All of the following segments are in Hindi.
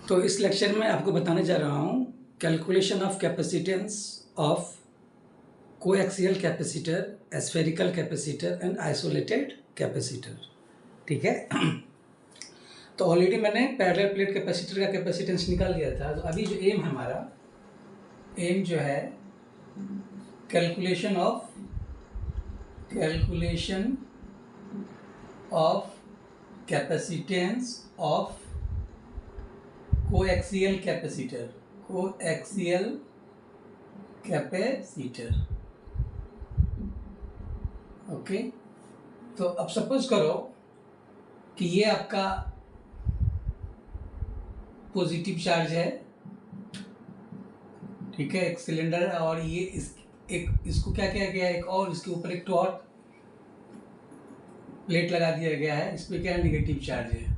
तो इस लेक्चर में आपको बताने जा रहा हूँ calculation of capacitance of coaxial capacitor, spherical capacitor and isolated capacitor. ठीक है। तो ऑलरेडी मैंने पैरेलल प्लेट कैपेसिटर का कैपेसिटेंस निकाल दिया था। तो अभी जो एम है हमारा, एम जो है calculation of capacitance of coaxial capacitor, okay. तो अब सपोज करो कि ये आपका पॉजिटिव चार्ज है, ठीक है, एक सिलेंडर, और ये इसको क्या किया गया है, एक और इसके ऊपर एक और प्लेट लगा दिया गया है, इस पर क्या है, निगेटिव चार्ज है,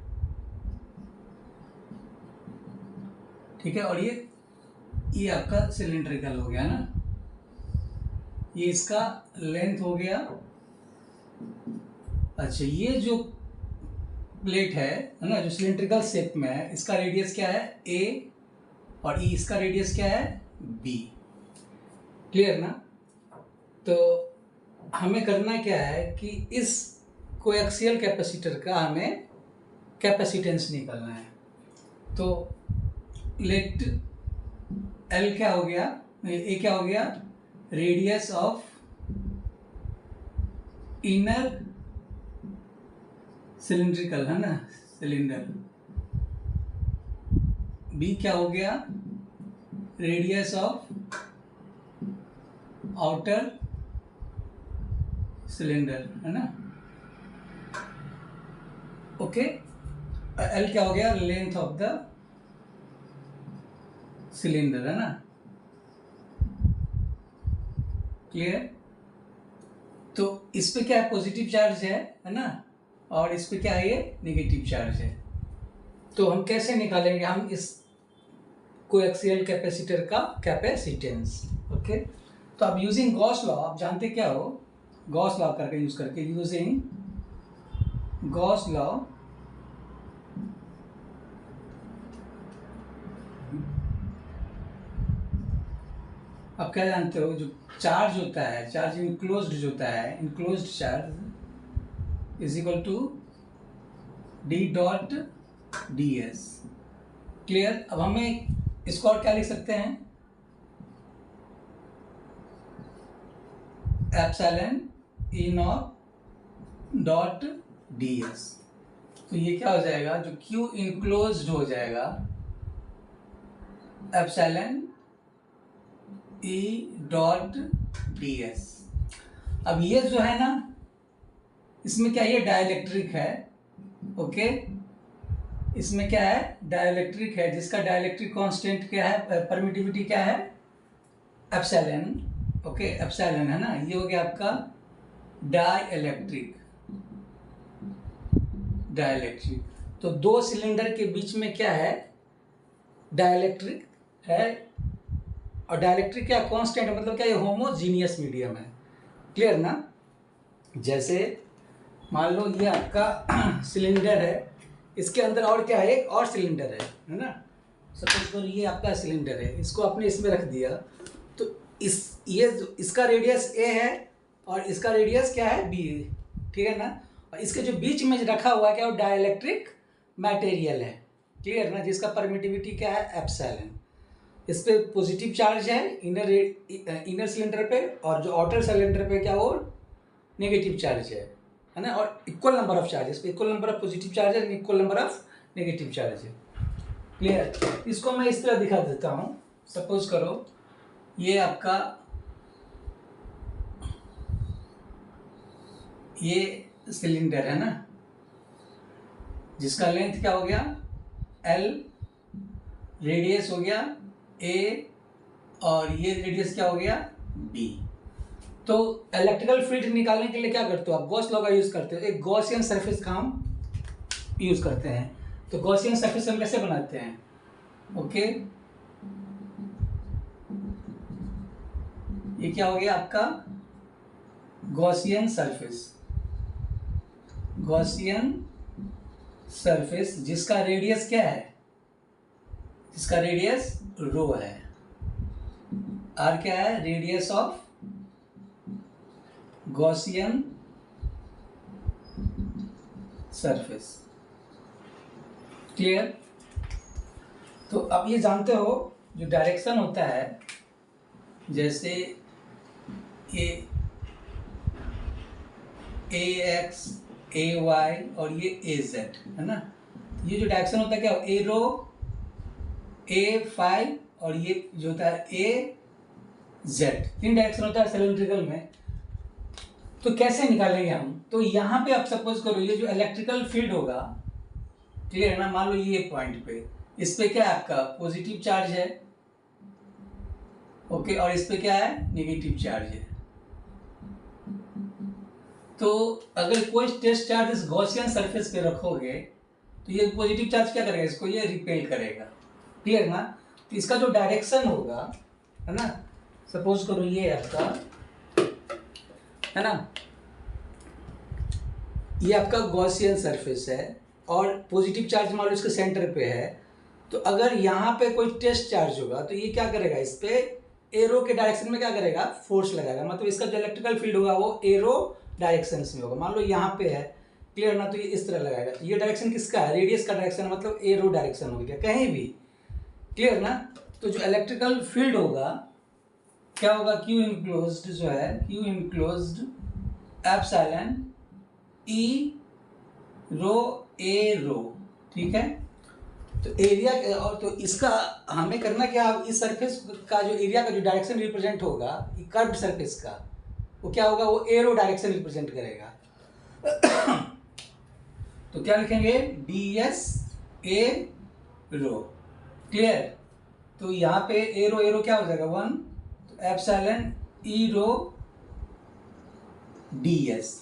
ठीक है। और ये आपका सिलेंड्रिकल हो गया ना, ये इसका लेंथ हो गया। अच्छा, ये जो प्लेट है ना, जो सिलेंड्रिकल शेप में है, इसका रेडियस क्या है, ए, और इसका रेडियस क्या है, बी। क्लियर ना। तो हमें करना क्या है कि इस कोएक्सियल कैपेसिटर का हमें कैपेसिटेंस निकालना है। तो लेट एल क्या हो गया, ए क्या हो गया, रेडियस ऑफ इनर सिलिंड्रिकल है ना, सिलेंडर। बी क्या हो गया, रेडियस ऑफ आउटर सिलेंडर है ना, ओके। एल क्या हो गया, लेंथ ऑफ द सिलेंडर है ना, क्लियर। तो इस पे क्या है, पॉजिटिव चार्ज है ना, और इस पे क्या है, ये नेगेटिव चार्ज है। तो हम कैसे निकालेंगे हम इस कोएक्सियल कैपेसिटर का कैपेसिटेंस, ओके। तो अब यूजिंग गॉस लॉ, आप जानते क्या हो, गॉस लॉ करके यूज करके, यूजिंग गॉस लॉ आप क्या जानते हो, जो चार्ज होता है, चार्ज इनक्लोज्ड होता है, enclosed charge is equal to D dot D S. Clear. अब हमें इसको और क्या लिख सकते हैं, epsilon E naught dot D S. तो ये क्या हो जाएगा, जो क्यू इनक्लोज्ड हो जाएगा, epsilon E dot D S. अब ये जो है ना, इसमें क्या, ये डाइलेक्ट्रिक है, ओके। इसमें क्या है, डाइलेक्ट्रिक है, जिसका डाइलेक्ट्रिक कांस्टेंट क्या है, परमिटिविटी क्या है, एप्सिलॉन, ओके, एप्सिलॉन है ना। ये हो गया आपका डाइलेक्ट्रिक। तो दो सिलेंडर के बीच में क्या है, डाइलेक्ट्रिक है, और डाइलेक्ट्रिक क्या, कांस्टेंट है, मतलब क्या, ये होमोजीनियस मीडियम है। क्लियर ना। जैसे मान लो ये आपका सिलेंडर है, इसके अंदर और क्या है, एक और सिलेंडर है ना। सपोज करो ये आपका सिलेंडर है, इसको आपने इसमें रख दिया, तो इसका रेडियस ए है और इसका रेडियस क्या है, बी है, ठीक है ना। और इसके जो बीच में रखा हुआ है क्या, वो डाइलेक्ट्रिक मटेरियल है, क्लियर ना, जिसका परमिटिविटी क्या है, एप्सिलॉन। इस पे पॉजिटिव चार्ज है इनर सिलेंडर पे, और जो आउटर सिलेंडर पे क्या, वो नेगेटिव चार्ज है ना। और इक्वल नंबर ऑफ चार्जेस पे, equal number of positive charge है, equal number of negative charge है। क्लियर। इसको मैं इस तरह दिखा देता हूँ। सपोज करो ये आपका, ये सिलेंडर है ना, जिसका लेंथ क्या हो गया, एल, रेडियस हो गया ए, और ये रेडियस क्या हो गया, बी। तो इलेक्ट्रिकल फील्ड निकालने के लिए क्या करते हो आप, गॉस लॉ का यूज करते हो, एक गॉसियन सरफेस का हम यूज करते हैं। तो गॉसियन सरफेस हम कैसे बनाते हैं, ओके। ये क्या हो गया आपका, गॉसियन सरफेस, जिसका रेडियस क्या है, इसका रेडियस रो है। आर क्या है? Radius of Gaussian surface. Clear? तो अब ये जानते हो जो डायरेक्शन होता है, जैसे ये ए एक्स, ए वाई और ये ए जेड है ना। ये जो डायरेक्शन होता है क्या? ए रो, ए फाई और ये जो होता है ए जेड, तीन डायरेक्शन होता है सिलेंड्रिकल में। तो कैसे निकालेंगे हम? तो यहाँ पे आप सपोज करो ये जो इलेक्ट्रिकल फील्ड होगा, क्लियर है ना, मान लो ये पॉइंट पे, इस पे क्या है आपका पॉजिटिव चार्ज है, ओके, और इस पे क्या है? नेगेटिव चार्ज है। तो अगर कोई टेस्ट चार्ज इस गॉसियन सरफेस पे रखोगे तो ये पॉजिटिव चार्ज क्या करेगा? इसको ये रिपेल करेगा। क्लियर ना? तो इसका जो डायरेक्शन होगा, है ना, सपोज करो ये आपका, है ना, ये आपका गॉसियन सरफेस है और पॉजिटिव चार्ज मान लो इसके सेंटर पे है। तो अगर यहाँ पे कोई टेस्ट चार्ज होगा तो ये क्या करेगा? इस पे एरो के डायरेक्शन में क्या करेगा? फोर्स लगाएगा। मतलब इसका जो इलेक्ट्रिकल फील्ड होगा वो एरो डायरेक्शन में होगा। मान लो यहाँ पे है, क्लियर ना, तो ये इस तरह लगाएगा। तो ये डायरेक्शन किसका है? रेडियस का डायरेक्शन, मतलब एरो डायरेक्शन हो गया कहीं भी। क्लियर ना? तो जो इलेक्ट्रिकल फील्ड होगा क्या होगा? क्यू इनक्लोज्ड जो है, Q enclosed epsilon E row A रो। ठीक है? तो एरिया, और तो इसका हमें करना क्या? इस सरफेस का जो एरिया का जो डायरेक्शन रिप्रेजेंट होगा, ये कर्व्ड सरफेस का, वो क्या होगा? वो एरो डायरेक्शन रिप्रेजेंट करेगा। तो क्या लिखेंगे? D S A rho. Clear? तो यहाँ पे एरो एरो क्या हो जाएगा? 1, तो एप्सिलॉन ई रो डी एस।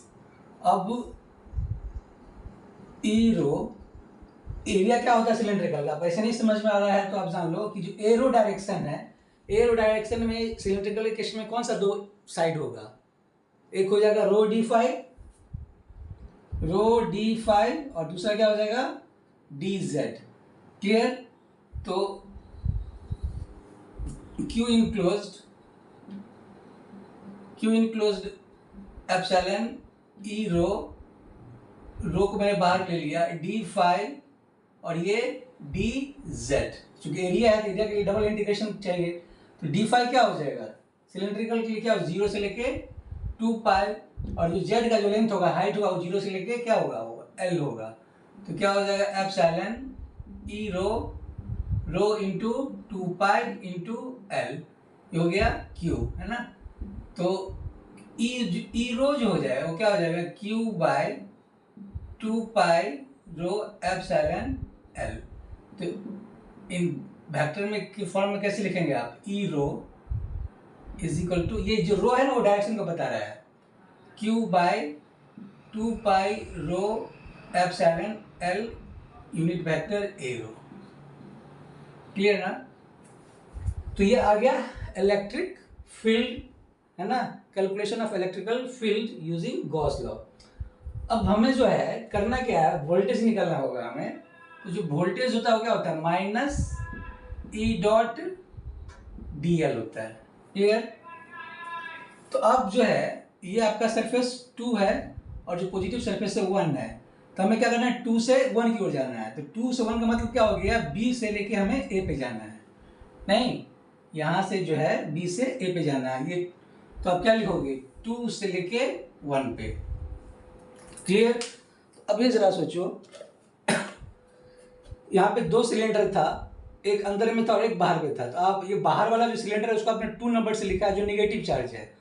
अब ई रो एरिया क्या होता है सिलेंड्रिकल का? ऐसे नहीं समझ में आ रहा है तो आप जान लो कि जो एरो डायरेक्शन है, एरो डायरेक्शन में सिलेंड्रिकल के केस में कौन सा दो साइड होगा? एक हो जाएगा रो डी फाइव और दूसरा क्या हो जाएगा? D Z. क्लियर? तो क्यू इनक्लोज्ड एप्सिलॉन ई रो को मैंने बाहर ले लिया, डी फाइव और ये डी जेड। चूंकि एरिया है तो एरिया के लिए डबल इंटीग्रेशन चाहिए, तो डी फाइव क्या हो जाएगा? सिलेंड्रिकल के लिए क्या हो? 0 से लेके 2 पाई, और जो जेड का जो लेंथ होगा, हाइट होगा, वो 0 से लेके क्या होगा? एल होगा। तो क्या हो जाएगा? एप्सिलॉन ई rho into 2 pi into L, ये हो गया क्यू, है ना। तो ई रो जो हो जाएगा वो क्या हो जाएगा? Q by 2 pi rho epsilon L. तो इन वेक्टर में की फॉर्म में कैसे लिखेंगे आप? ई रो इज इक्वल टू, ये जो रो है ना वो डायरेक्शन को बता रहा है, Q by 2 pi rho epsilon L unit vector A rho. Clear ना? तो ये आ गया इलेक्ट्रिक फील्ड, है ना, calculation of electrical field using Gauss law. अब हमें जो है करना क्या है? वोल्टेज निकालना होगा हमें। तो जो वोल्टेज होता है वो क्या होता है? Minus E dot D L होता है। क्लियर? तो अब जो है ये आपका सरफेस 2 है और जो पॉजिटिव सरफेस है 1 है। तो हमें क्या करना है? 2 से 1 की ओर जाना है। तो 2 से 1 का मतलब क्या हो गया? बी से लेके हमें ए पे जाना है। नहीं, यहाँ से जो है बी से ए पे जाना है। ये तो आप क्या लिखोगे? 2 से लेके 1 पे। क्लियर? अब ये जरा सोचो, यहाँ पे 2 सिलेंडर था, एक अंदर में था और एक बाहर में था। तो आप ये बाहर वाला जो सिलेंडर है उसको आपने 2 नंबर से लिखा है जो नेगेटिव चार्ज है,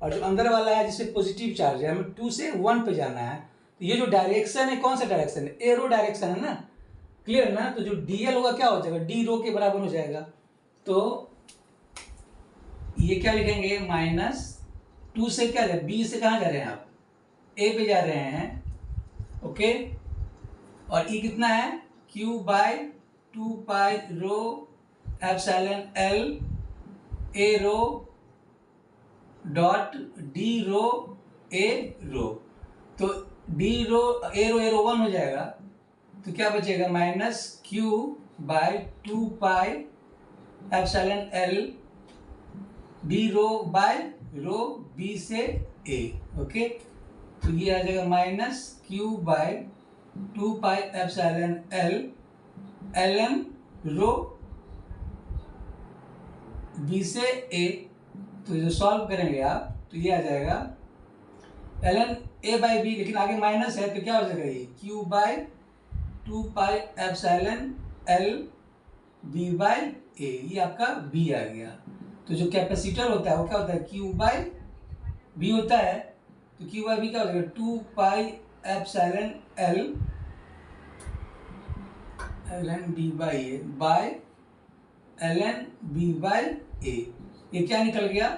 और जो अंदर वाला है जिससे पॉजिटिव चार्ज है, हमें 2 से 1 पे जाना है। तो ये जो डायरेक्शन है कौन सा डायरेक्शन है? एरो डायरेक्शन है ना। क्लियर ना? तो जो डी एल होगा क्या हो जाएगा? डी रो के बराबर हो जाएगा। तो ये क्या लिखेंगे? माइनस 2 से क्या जाए? बी से कहाँ जा रहे हैं आप? ए पे जा रहे हैं, ओके। और ई कितना है? Q by 2 pi rho epsilon L A rho dot D rho A rho. तो डी रो ए रो 1 हो जाएगा, तो क्या बचेगा minus Q by 2 pi epsilon L B rho by rho B से ए। ओके, तो ये आ जाएगा minus Q by 2 pi epsilon L L N rho B से ए। तो जो सॉल्व करेंगे आप तो ये आ जाएगा L N A by B, लेकिन आगे माइनस है तो क्या हो जाएगा ये Q by 2 pi epsilon L B by A, ये आपका बी आ गया। तो जो कैपेसिटर होता है वो क्या होता है क्यू बाई बी होता है, तो क्यू बाई बी क्या हो जाएगा 2 pi epsilon L L N B by A by L N B by A. ये क्या निकल गया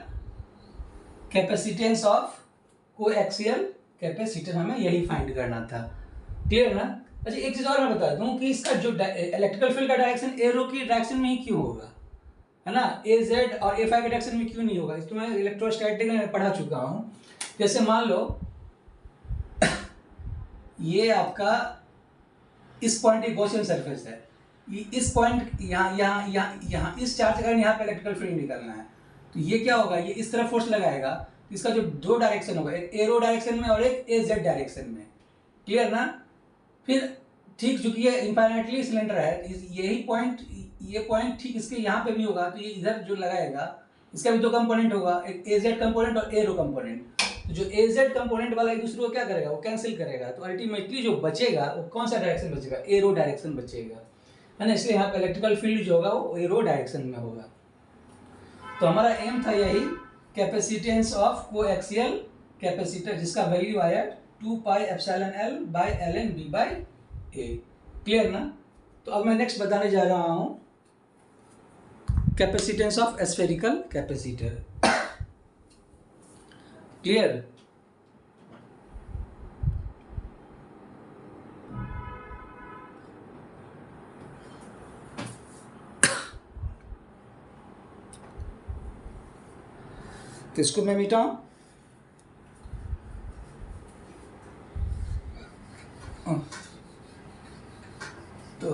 कैपेसिटेंस ऑफ कोएक्सियल कैपेसिटर, हमें यही फाइंड करना था। क्लियर ना? अच्छा एक चीज और मैं बता दूं कि इसका जो इलेक्ट्रिकल फील्ड का डायरेक्शन एरो की डायरेक्शन में ही क्यों होगा, है ना, ए जेड और ए फाई के डायरेक्शन में क्यों नहीं होगा। इसको मैं इलेक्ट्रोस्टैटिक में पढ़ा चुका हूँ। जैसे मान लो ये आपका इस पॉइंट की गॉसियन सरफेस है, इस पॉइंट यहाँ इस चार्ज के कारण यहाँ पे इलेक्ट्रिकल फील्ड निकलना है, तो ये क्या होगा ये इस तरफ फोर्स लगाएगा, इसका जो दो डायरेक्शन होगा एक एरो डायरेक्शन में और एक ए जेड डायरेक्शन में। क्लियर ना? फिर ठीक चूंकि ये इनफाइनाइटली सिलेंडर है, यही पॉइंट ये पॉइंट ठीक इसके यहाँ पे भी होगा, तो ये इधर जो लगाएगा इसका भी दो कंपोनेंट होगा, एक ए जेड कंपोनेंट और एरो कंपोनेंट। तो जो ए जेड कंपोनेंट वाला एक दूसरे को क्या करेगा वो कैंसिल करेगा, तो अल्टीमेटली जो बचेगा वो कौन सा डायरेक्शन बचेगा, एरो डायरेक्शन बचेगा, है ना। इसलिए यहाँ पे इलेक्ट्रिकल फील्ड जो होगा वो एरो डायरेक्शन में होगा। तो हमारा एम था यही कैपेसिटेंस ऑफ कोएक्सियल कैपेसिटर जिसका वैल्यू आया 2 pi epsilon L by L N B by A. Clear ना? तो अब मैं नेक्स्ट बताने जा रहा हूँ capacitance of spherical capacitor. Clear? तो इसको मैं मिटाऊं, तो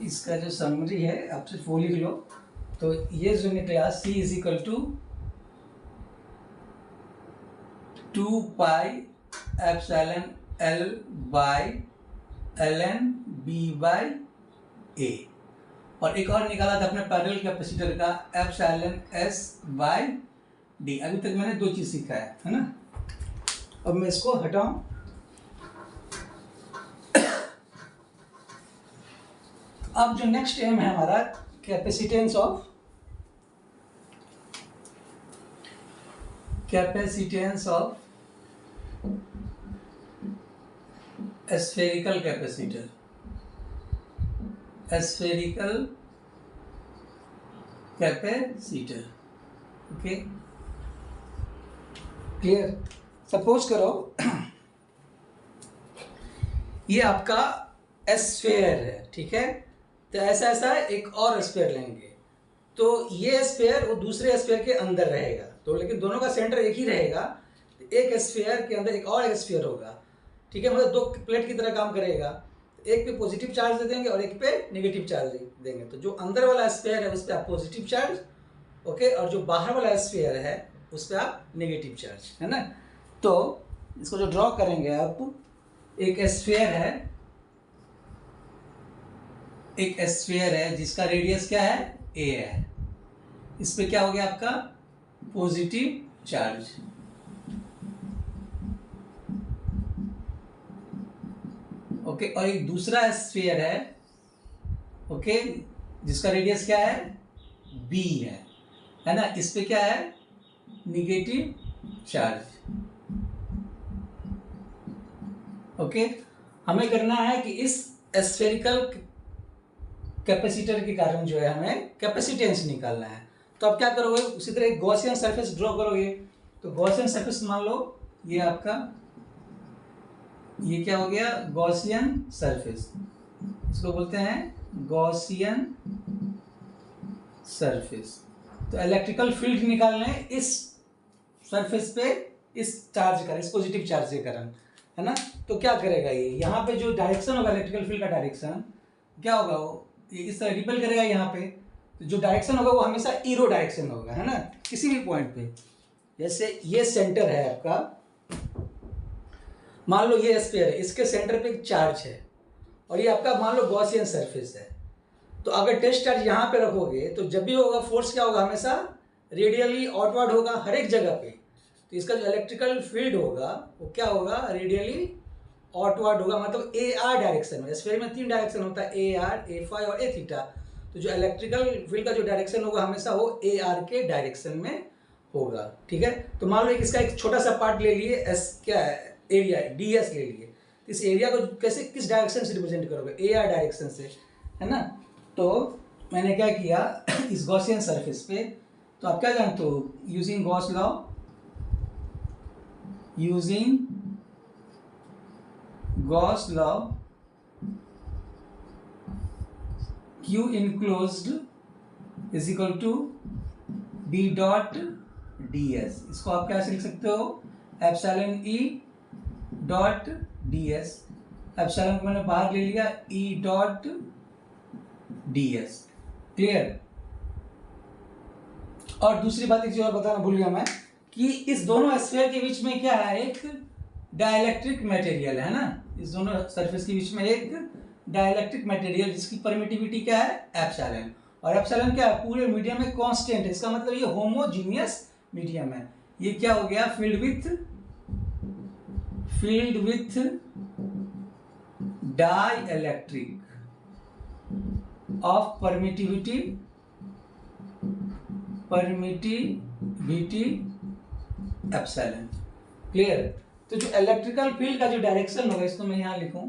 इसका जो समरी है आप सिर्फ वो लिख लो। तो ये जो निकला C is equal to 2 pi epsilon L by L N B by A, और एक और निकाला था अपने पैरेलल कैपेसिटर का एप्सिलॉन एस बाई डी। अभी तक मैंने दो चीज सीखा है ना। अब मैं इसको हटाऊं, अब जो नेक्स्ट एम है हमारा capacitance of spherical capacitor, spherical capacitor. Okay, clear? Suppose करो ये आपका स्फेयर है, ठीक है, तो ऐसा एक और स्फेयर लेंगे, तो ये स्फेयर वो दूसरे स्फेयर के अंदर रहेगा, तो लेकिन दोनों का सेंटर एक ही रहेगा। एक स्फेयर के अंदर एक और स्फेयर होगा, ठीक है, मतलब दो प्लेट की तरह काम करेगा। एक पे पॉजिटिव चार्ज दे देंगे और एक पे नेगेटिव चार्ज देंगे, तो जो अंदर वाला स्फेयर है उस पर आप पॉजिटिव चार्ज, ओके, और जो बाहर वाला स्फेयर है उस पर आप नेगेटिव चार्ज, है ना। तो इसको जो ड्रॉ करेंगे आप, एक स्फेयर है जिसका रेडियस क्या है a है, इस पे क्या हो गया आपका पॉजिटिव चार्ज, ओके, और एक दूसरा स्फीयर है, ओके, जिसका रेडियस क्या है b है ना, इस पे क्या है निगेटिव चार्ज। ओके, हमें करना है कि इस स्फेरिकल कैपेसिटर के कारण जो है हमें कैपेसिटेंस निकालना है। तो आप क्या करोगे, उसी तरह एक गॉसियन सरफेस ड्रॉ करोगे। तो गॉसियन सरफेस मान लो ये आपका, ये क्या हो गया गॉसियन सरफेस, इसको बोलते हैं गॉसियन सरफेस। तो इलेक्ट्रिकल फील्ड निकालना है इस सरफेस पे इस चार्ज का, इस पॉजिटिव चार्ज के कारण, है ना। तो क्या करेगा ये, यहाँ पे जो डायरेक्शन होगा इलेक्ट्रिकल फील्ड का डायरेक्शन क्या होगा, वो ये इस तरह रिपेल करेगा यहाँ पे। तो जो डायरेक्शन होगा वो हमेशा ईरो डायरेक्शन होगा, है ना, किसी भी पॉइंट पे। जैसे ये सेंटर है आपका, मान लो ये स्फीयर है, इसके सेंटर पे एक चार्ज है और ये आपका मान लो गॉसियन सरफेस है। तो अगर टेस्ट चार्ज यहाँ पे रखोगे तो जब भी होगा फोर्स क्या होगा, हमेशा रेडियली आउटवर्ड होगा हर एक जगह पे। तो इसका जो इलेक्ट्रिकल फील्ड होगा वो क्या होगा, रेडियली आउटवर्ड होगा, मतलब ए आर डायरेक्शन में। स्फीयर में 3 डायरेक्शन होता है, ए आर, ए फाई और ए थीटा। तो जो इलेक्ट्रिकल फील्ड का जो डायरेक्शन होगा हमेशा वो ए आर के डायरेक्शन में होगा, ठीक है। तो मान लो इसका एक छोटा सा पार्ट ले लिए, एस क्या है, एरिया डी एस ले लिए। इस एरिया को कैसे, किस डायरेक्शन से रिप्रेजेंट करोगे, ए आर डायरेक्शन से, है ना। तो मैंने क्या किया इस गॉसियन सरफेस पे, तो आप क्या जानते हो, using Gauss law, using Gauss law, Q enclosed is equal to B dot D S. इसको आप कैसे लिख सकते हो, epsilon E dot D S. Epsilon को मैंने बाहर ले लिया, E dot D S. Clear. और दूसरी बात एक चीज और बताना भूल गया मैं, कि इस दोनों स्फीयर के बीच में क्या है, एक डाइलेक्ट्रिक मटेरियल है ना। इस दोनों सरफेस के बीच में एक डाइलेक्ट्रिक मटेरियल जिसकी परमिटिविटी क्या है, एप्सिलॉन। और एप्सिलॉन क्या है, पूरे मीडियम में कांस्टेंट है। इसका मतलब ये होमोजीनियस मीडियम है। ये क्या हो गया, field with dielectric of permittivity epsilon. Clear. तो जो इलेक्ट्रिकल फील्ड का जो डायरेक्शन होगा, इसको मैं यहां लिखूं,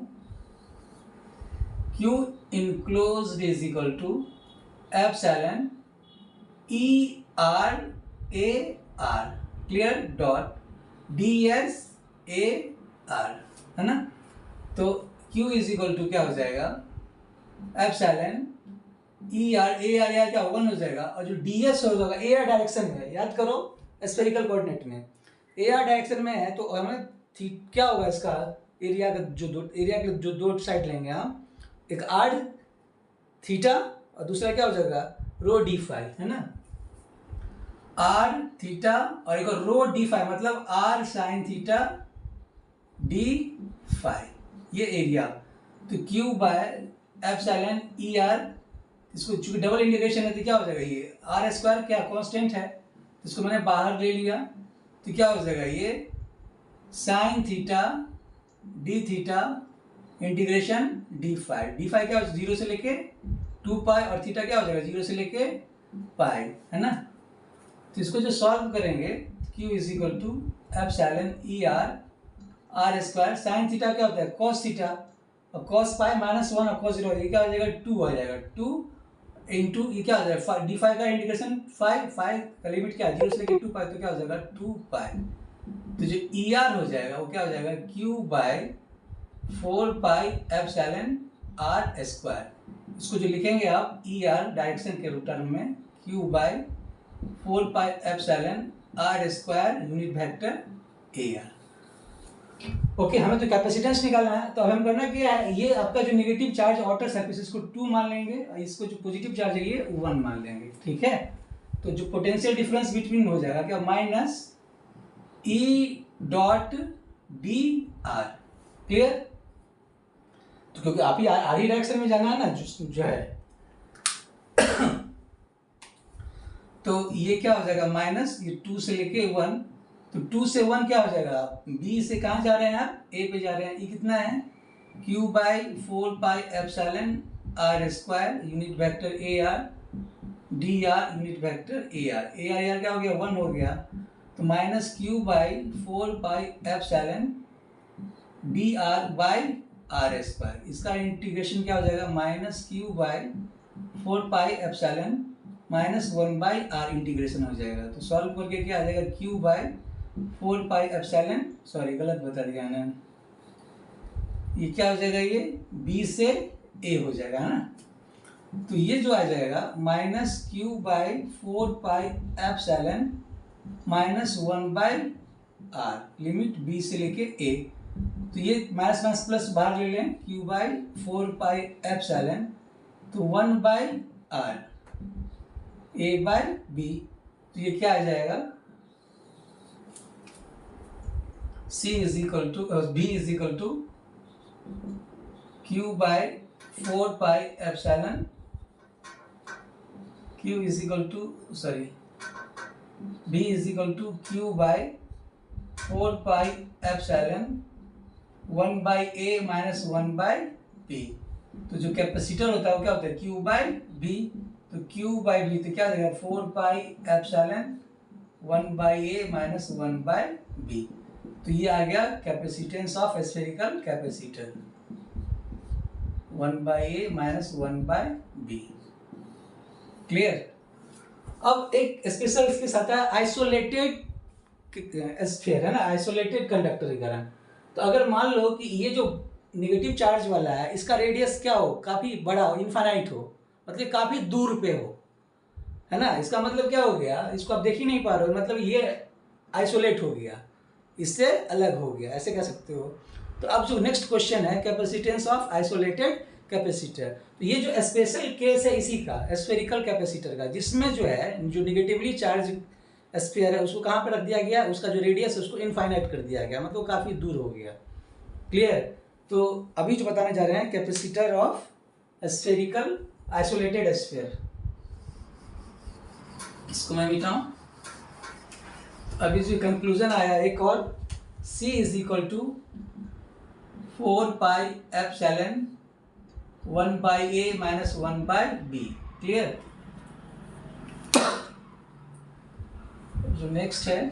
Q enclosed is equal to epsilon E R A R, clear, dot D S A R, है ना। तो Q इज इक्वल टू क्या हो जाएगा, epsilon E are, A R यार क्या 1 हो जाएगा, और जो डी एस हो जाएगा ए आर डायरेक्शन में, याद करो स्फेरिकल कोऑर्डिनेट में ए आर डायरेक्शन में है। तो हमें क्या होगा, इसका एरिया का जो दो साइड लेंगे हम, एक आर थीटा और दूसरा क्या हो जाएगा, रो डी फाई, है ना। आर थीटा और एक और रो डी फाई, मतलब R sine theta D phi, ये एरिया। तो Q by epsilon E R, इसको चूंकि डबल इंटीग्रेशन है तो क्या हो जाएगा, ये आर स्क्वायर क्या कांस्टेंट है, तो इसको मैंने बाहर ले लिया। तो क्या हो जाएगा, ये sine theta D theta integration D phi क्या हो, 0 से लेके 2 पाई, और थीटा क्या हो जाएगा 0 से लेके पाई, है ना। तो इसको जो सॉल्व करेंगे, Q is equal to epsilon E R, R square sine theta क्या होता है कॉस थीटा, और कॉस पाई -1 और कॉस 0, ये क्या हो जाएगा 2 आ जाएगा, 2 इंटू ये क्या हो जाएगा डी फाई का इंटीग्रेशन फाई का लिमिट क्या है 0 से लेके 2 पाई, तो क्या हो जाएगा 2 पाई। तो जो ई आर हो जाएगा वो क्या हो जाएगा, Q by 4 pi epsilon R square. इसको जो लिखेंगे आप ई आर डायरेक्शन के टर्म में, Q by 4 pi epsilon R square unit vector A R. Okay, हमें तो कैपेसिटेंस निकालना है। तो अब हम करना क्या है, ये आपका जो नेगेटिव चार्ज आउटर सरफेस इसको 2 मान लेंगे, और इसको जो पॉजिटिव चार्ज है ये 1 मान लेंगे, ठीक है। तो जो पोटेंशियल डिफरेंस बिटवीन हो जाएगा क्या, minus E dot D R. Clear. तो क्योंकि आप ही आर ही डायरेक्शन में जाना है ना, जो है तो ये क्या हो जाएगा, माइनस ये 2 से लेके 1, तो 2 से 1 क्या हो जाएगा, बी से कहाँ जा रहे हैं आप, ए पे जा रहे हैं। ये कितना है, Q by 4 pi epsilon R square unit vector A R D R unit vector A R यार क्या हो गया 1 हो गया। तो minus Q by 4 pi epsilon D R by R square, इसका इंटीग्रेशन क्या हो जाएगा, minus Q by 4 pi epsilon -1 by R integration हो जाएगा। तो सॉल्व करके क्या आ जाएगा, Q by 4 pi epsilon, sorry गलत बता दिया ना, ये क्या हो जाएगा, ये B से A हो जाएगा, है ना। तो ये जो आ जाएगा -q/4πε -1/r, लिमिट b से लेके a। तो ये माइनस माइनस प्लस बाहर ले लें, q/4πε तो 1/r a/b। तो ये क्या आ जाएगा, b is equal to q/4πε b is equal to q/4πε 1/a minus 1/b। तो जो कैपेसिटर होता है वो क्या होता है, q/b। तो q/b तो क्या हो जाएगा 4πε 1/a माइनस 1/b। तो ये आ गया capacitance of spherical capacitor, 1/a minus 1/b। Clear. अब एक स्पेशल इसके साथ है आइसोलेटेड स्फीयर, है ना, आइसोलेटेड कंडक्टर की तरह। तो अगर मान लो कि ये जो नेगेटिव चार्ज वाला है इसका रेडियस क्या हो, काफ़ी बड़ा हो, इनफाइनाइट हो, मतलब काफ़ी दूर पे हो, है ना, इसका मतलब क्या हो गया, इसको आप देख ही नहीं पा रहे हो, मतलब ये आइसोलेट हो गया, इससे अलग हो गया, ऐसे कह सकते हो। तो अब जो नेक्स्ट क्वेश्चन है कैपेसिटेंस ऑफ आइसोलेटेड कैपेसिटर। तो ये जो स्पेशल केस है इसी का, स्फेरिकल कैपेसिटर का, जिसमें जो है जो निगेटिवली चार्ज स्फीयर है उसको कहाँ पे रख दिया गया, उसका जो रेडियस है उसको इनफाइनाइट कर दिया गया, मतलब काफ़ी दूर हो गया। क्लियर। तो अभी जो बताने जा रहे हैं capacitor of spherical isolated sphere, इसको मैं मिटाऊं। अभी जो कंक्लूजन आया एक और, c is equal to 4πε 1/a minus 1/b। Clear. जो नेक्स्ट है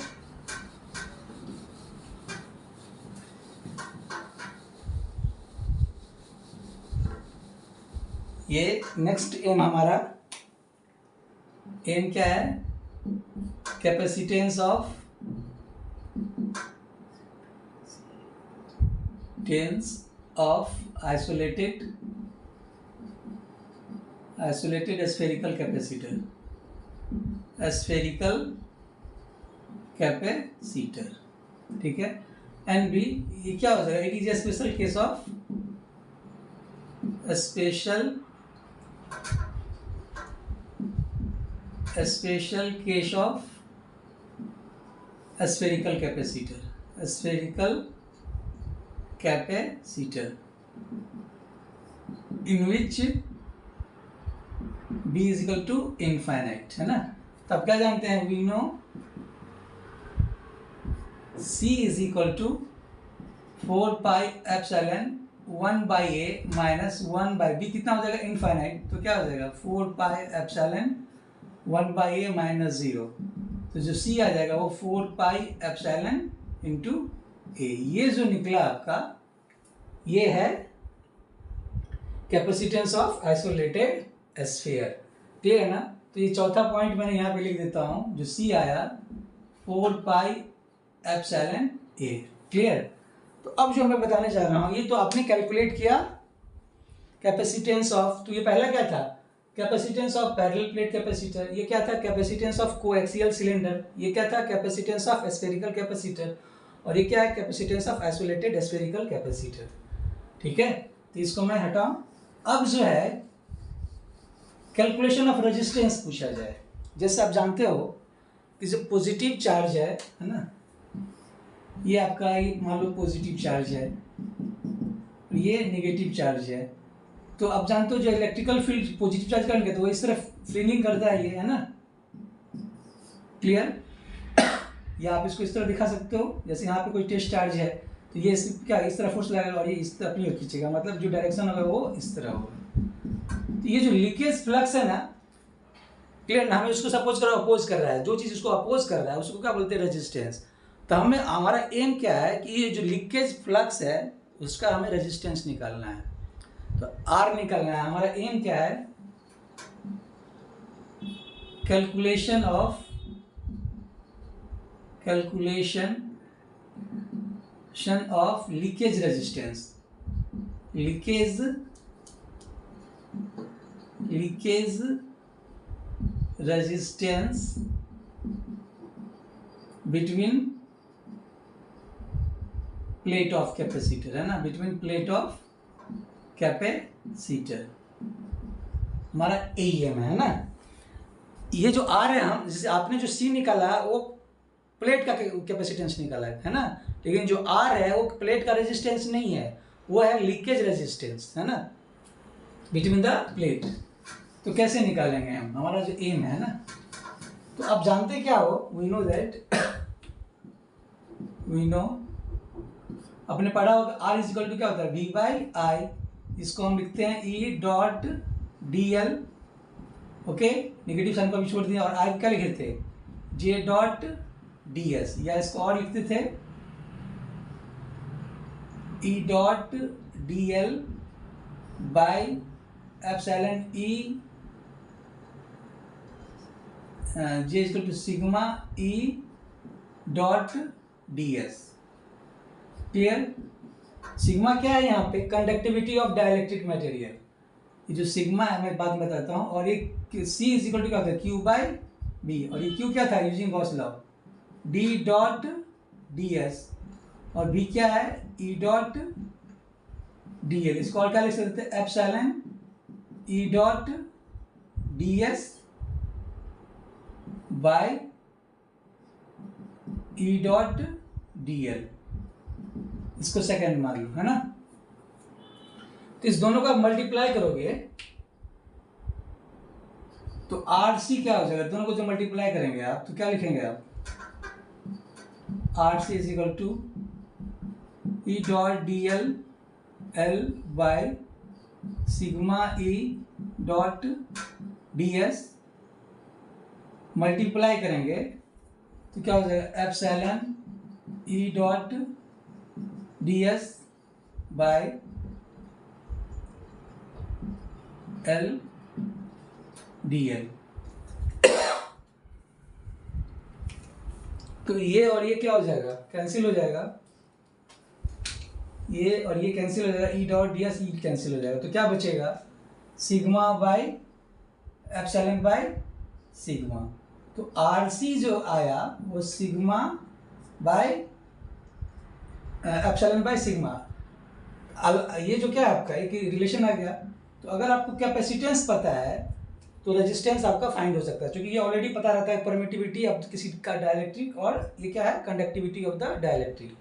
ये नेक्स्ट एम, हमारा एम क्या है, capacitance of isolated spherical capacitor, ठीक है। एंड बी ये क्या हो जाएगा, it is a special case of spherical capacitor in which b is equal to infinite, है ना। तब क्या जानते हैं, we know c is equal to 4πε 1/a minus 1/b, कितना हो जाएगा, इनफाइनाइट। तो क्या हो जाएगा 4πε 1/a माइनस 0। तो जो c आ जाएगा वो 4πε इंटू a। ये जो निकला आपका ये है capacitance of isolated sphere. Clear है ना। तो ये चौथा पॉइंट मैंने यहाँ पे लिख देता हूँ, जो c आया 4πε a। क्लियर। तो अब जो मैं बताने जा रहा हूँ, ये तो आपने कैलकुलेट किया कैपेसिटेंस ऑफ, तो ये पहला क्या था, capacitance of parallel plate capacitor, ये क्या था कैपेसिटेंस ऑफ कोएक्सियल सिलेंडर, ये क्या था कैपेसिटेंस ऑफ स्फेरिकल कैपेसिटर, और ये क्या है capacitance of isolated spherical capacitor. ठीक है। तो इसको मैं हटाऊं। अब जो है कैलकुलेशन ऑफ रेजिस्टेंस पूछा जाए। जैसे आप जानते हो कि जो पॉजिटिव चार्ज है ना, ये आपका मान लो पॉजिटिव चार्ज है, ये नेगेटिव चार्ज है। तो आप जानते हो जो इलेक्ट्रिकल फील्ड पॉजिटिव चार्ज करेंगे तो वो इस तरफ फ्लिंगिंग करता है, ये है ना। क्लियर। या आप इसको इस तरह दिखा सकते हो, जैसे यहाँ पे कोई टेस्ट चार्ज है तो ये क्या इस तरह फोर्स लगाएगा और ये इस तरफ अपनी ओर खींचेगा, मतलब जो डायरेक्शन होगा वो इस तरह होगा। तो ये जो लीकेज फ्लक्स है ना, क्लियर ना, हमें उसको सपोज करो अपोज कर रहा है, जो चीज़ उसको अपोज कर रहा है उसको क्या बोलते हैं, रेजिस्टेंस। तो हमें हमारा एम क्या है कि ये जो लीकेज फ्लक्स है उसका हमें रेजिस्टेंस निकालना है। तो आर निकालना है। हमारा एम क्या है, calculation of leakage resistance, leakage resistance between plate of capacitor, है ना, बिटवीन प्लेट ऑफ कैपेसिटर, हमारा AEM है ना। ये जो R है, हम जैसे आपने जो C निकाला वो प्लेट का कैपेसिटेंस निकाला है ना, लेकिन जो R है वो प्लेट का रेजिस्टेंस नहीं है, वो है लीकेज रेजिस्टेंस, है ना, बिटवीन द प्लेट। तो कैसे निकालेंगे हम, हमारा जो एम है ना, तो आप जानते क्या हो, वी नो आपने पढ़ा होगा R इज इक्वल टू क्या होता है, V बाई आई, इसको हम लिखते हैं E dot DL, okay, negative sign को भी छोड़ दिया, और आई क्या लिखे थे, J डॉट DS, या इसको और लिखते थे E dot DL by epsilon E J equal to sigma E dot DS। Clear? Sigma क्या है यहाँ पे, कंडक्टिविटी ऑफ डाइलेक्ट्रिक मटेरियल, ये जो सिग्मा है मैं बाद में बताता हूँ, और एक C इज इक्वल टू क्या होता है, Q बाई B, और ये Q क्या था, using Gauss law, D dot DS, और B क्या है, E डॉट DL, इसको और क्या लिख सकते हैं, epsilon E dot DS by E dot DL, इसको सेकेंड मान लो, है ना। तो इस दोनों का मल्टीप्लाई करोगे तो RC क्या हो जाएगा, दोनों को जो मल्टीप्लाई करेंगे आप तो क्या लिखेंगे आप, RC is equal to E dot DL L by sigma E dot DS, multiply करेंगे तो क्या हो जाएगा, epsilon E dot DS by L DL। तो ये और ये क्या हो जाएगा, कैंसिल हो जाएगा, ये और ये कैंसिल हो जाएगा, E dot DS E cancel हो जाएगा, तो क्या बचेगा, sigma by epsilon by sigma. तो RC जो आया वो sigma by epsilon by sigma. ये जो क्या है आपका एक रिलेशन आ गया। तो अगर आपको कैपेसिटेंस पता है तो रेजिस्टेंस आपका फाइंड हो सकता है, क्योंकि ये ऑलरेडी पता रहता है परमिटिविटी ऑफ किसी का डाइलेक्ट्रिक, और ये क्या है, conductivity of the dielectric.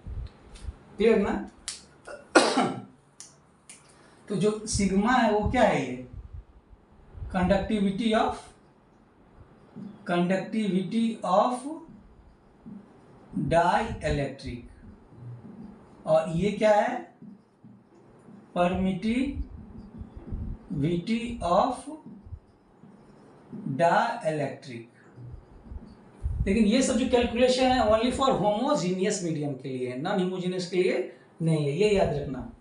Clear ना? तो जो सिग्मा है वो क्या है, ये कंडक्टिविटी ऑफ डाइलेक्ट्रिक, और ये क्या है, परमिटिविटी ऑफ डाइलेक्ट्रिक। लेकिन ये सब जो कैलकुलेशन है ओनली फॉर होमोजीनियस मीडियम के लिए, नॉन होमोजीनियस के लिए नहीं है, ये याद रखना।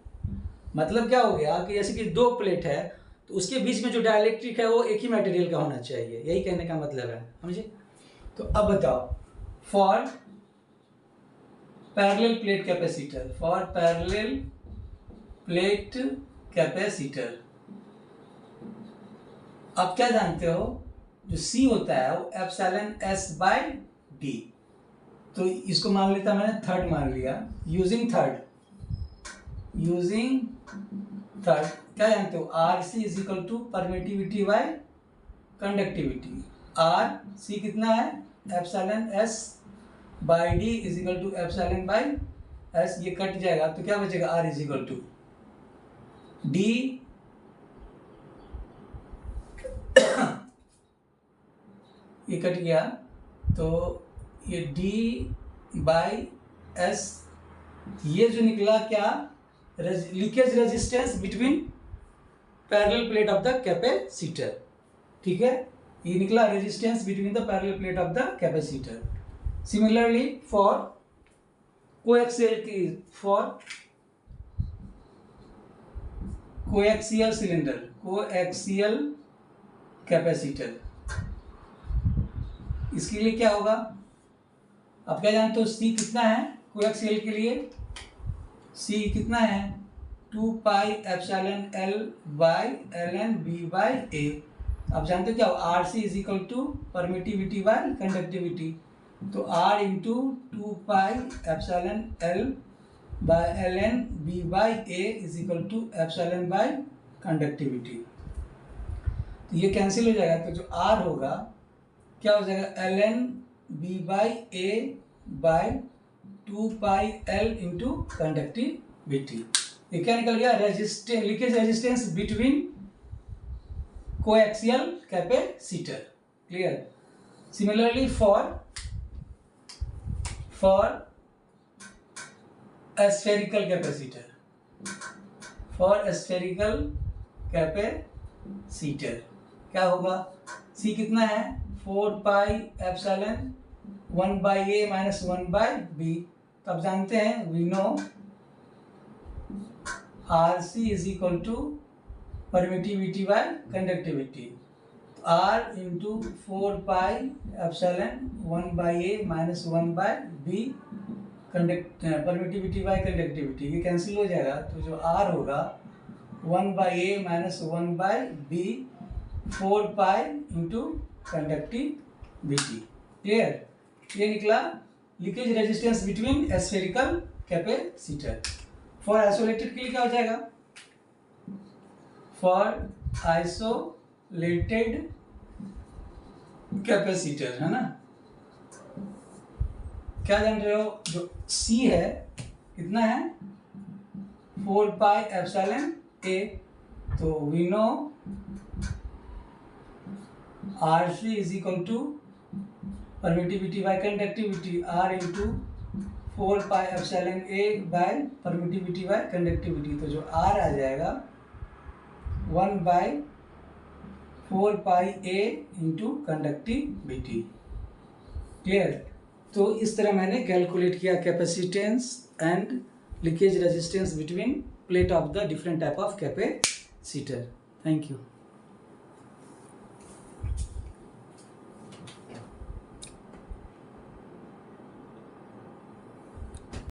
मतलब क्या हो गया कि जैसे कि दो प्लेट है तो उसके बीच में जो डाइलेक्ट्रिक है वो एक ही मटेरियल का होना चाहिए, यही कहने का मतलब है, समझे। तो अब बताओ, फॉर पैरेलल प्लेट कैपेसिटर, आप क्या जानते हो, जो C होता है वो एप्सिलॉन S बाय D। तो इसको मान लेता मैंने थर्ड मान लिया, यूजिंग थर्ड क्या जानते हो, RC is equal to permittivity by conductivity. RC कितना है, epsilon S by D is equal to epsilon by S, ये कट जाएगा तो क्या बचेगा, R is equal to D ये कट गया तो ये D बाय S, ये जो निकला क्या, leakage resistance between parallel plate of the capacitor. ठीक है, ये निकला resistance between the parallel plate of the capacitor. Similarly for coaxial cylinder, coaxial capacitor, इसके लिए क्या होगा, आप क्या जानते हो, C कितना है कोएक्सियल के लिए, C कितना है, 2 pi epsilon L by ln B by A। आप जानते हो क्या, R C is equal to permittivity by conductivity, तो R into 2 pi epsilon L by L N B by A is equal to epsilon by conductivity. तो ये कैंसिल हो जाएगा, तो जो आर होगा क्या हो जाएगा, L N B by A by 2 pi L into conductivity. ये क्या निकल गया, resistance, leakage resistance between coaxial capacitor. Clear. Similarly for spherical capacitor, for spherical capacitor क्या होगा, सी कितना है 4 pi epsilon 1 by A minus 1 by B. तो आप जानते हैं, we know R C is equal to permittivity by conductivity, R into 4 pi epsilon 1 by A minus 1 by B permittivity by conductivity, ये कैंसिल हो जाएगा। तो जो आर होगा 1 by A minus 1 by B 4 pi into conductivity. Clear. ये निकला leakage resistance between spherical capacitor. For isolated के लिए क्या हो जाएगा, फॉर आइसोलेटेड कैपेसिटर, है ना, क्या जान रहे हो, जो C है कितना है 4 पाई एप्सिलॉन ए, तो we know R C is equal to permittivity by conductivity, R into 4 pi epsilon A by permittivity by conductivity. तो जो आर आ जाएगा 1 by 4 pi A into conductivity. Clear. तो इस तरह मैंने कैलकुलेट किया capacitance and leakage resistance between plate of the different type of capacitor. Thank you.